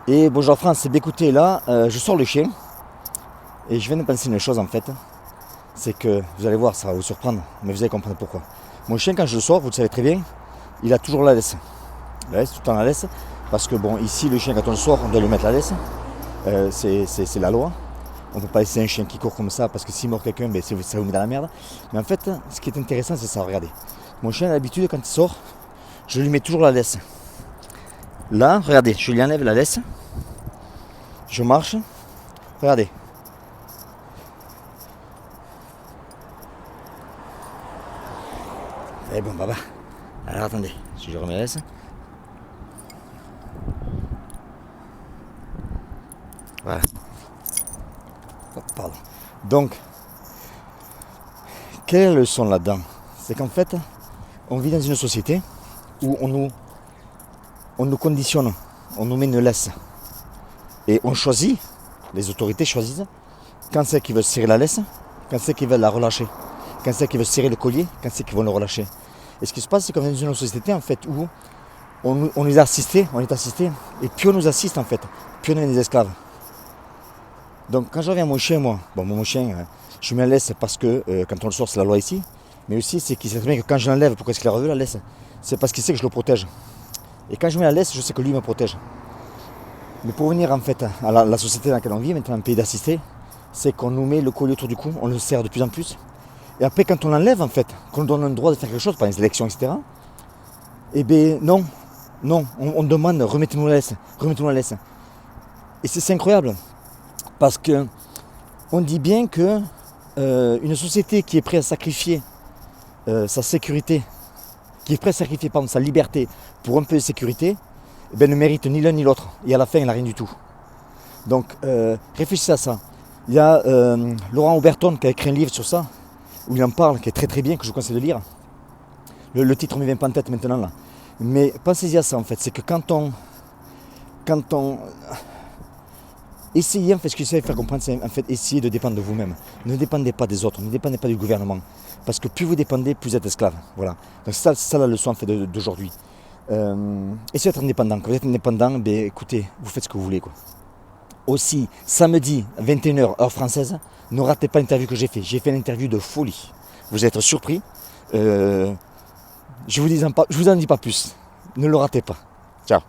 Et bonjour France, écoutez, là, je sors le chien et je viens de penser une chose en fait. C'est que, vous allez voir, ça va vous surprendre, mais vous allez comprendre pourquoi. Mon chien, quand je le sors, vous le savez très bien, il a toujours la laisse. La laisse, tout le temps la laisse. Parce que bon, ici, le chien, quand on le sort, on doit lui mettre la laisse. C'est la loi. On ne peut pas laisser un chien qui court comme ça, parce que s'il mord quelqu'un, ben, ça vous met dans la merde. Mais en fait, ce qui est intéressant, c'est ça, regardez. Mon chien, a l'habitude, quand il sort, je lui mets toujours la laisse. Là, regardez, je lui enlève la laisse. Je marche. Regardez. Eh bon, baba. Alors attendez, si je remets la laisse. Voilà. Oh, pardon. Donc, quelle est la leçon là-dedans? C'est qu'en fait, on vit dans une société où on nous conditionne, on nous met une laisse. Et on choisit, les autorités choisissent, quand c'est qu'ils veulent serrer la laisse, quand c'est qu'ils veulent la relâcher, quand c'est qu'ils veulent serrer le collier, quand c'est qu'ils vont le relâcher. Et ce qui se passe, c'est qu'on est dans une société en fait où on est assisté, et puis on nous assiste en fait, puis on est des esclaves. Donc quand je reviens à mon chien, moi, bon mon chien, je me laisse parce que quand on le sort, c'est la loi ici, mais aussi c'est qu'il sait très bien que quand je l'enlève, pourquoi est-ce qu'il a revu la laisse? C'est parce qu'il sait que je le protège. Et quand je mets la laisse, je sais que lui me protège. Mais pour venir en fait à la société dans laquelle on vit, maintenant un pays d'assistés, c'est qu'on nous met le collier autour du cou, on le serre de plus en plus. Et après quand on l'enlève en fait, qu'on nous donne le droit de faire quelque chose, par les élections, etc., eh bien non, on demande remettez-nous la laisse, remettez-nous la laisse. Et c'est incroyable, parce que on dit bien que une société qui est prête à sacrifier sa sécurité, qui est prête à sacrifier pardon, sa liberté pour un peu de sécurité, eh ben, ne mérite ni l'un ni l'autre. Et à la fin, elle n'a rien du tout. Donc, réfléchissez à ça. Il y a Laurent Oberton qui a écrit un livre sur ça, où il en parle, qui est très très bien, que je vous conseille de lire. Le titre ne me vient pas en tête maintenant là. Mais pensez-y à ça en fait, c'est que quand on essayez en fait, ce que j'essaie de faire comprendre, c'est en fait essayer de dépendre de vous-même. Ne dépendez pas des autres, ne dépendez pas du gouvernement. Parce que plus vous dépendez, plus vous êtes esclave. Voilà. Donc c'est ça la leçon en fait d'aujourd'hui. Essayez d'être indépendant. Quand vous êtes indépendant, ben, écoutez, vous faites ce que vous voulez. Quoi. Aussi, samedi, 21h, heure française, ne ratez pas l'interview que j'ai fait. J'ai fait une interview de folie. Vous allez être surpris. Je vous en dis pas plus. Ne le ratez pas. Ciao.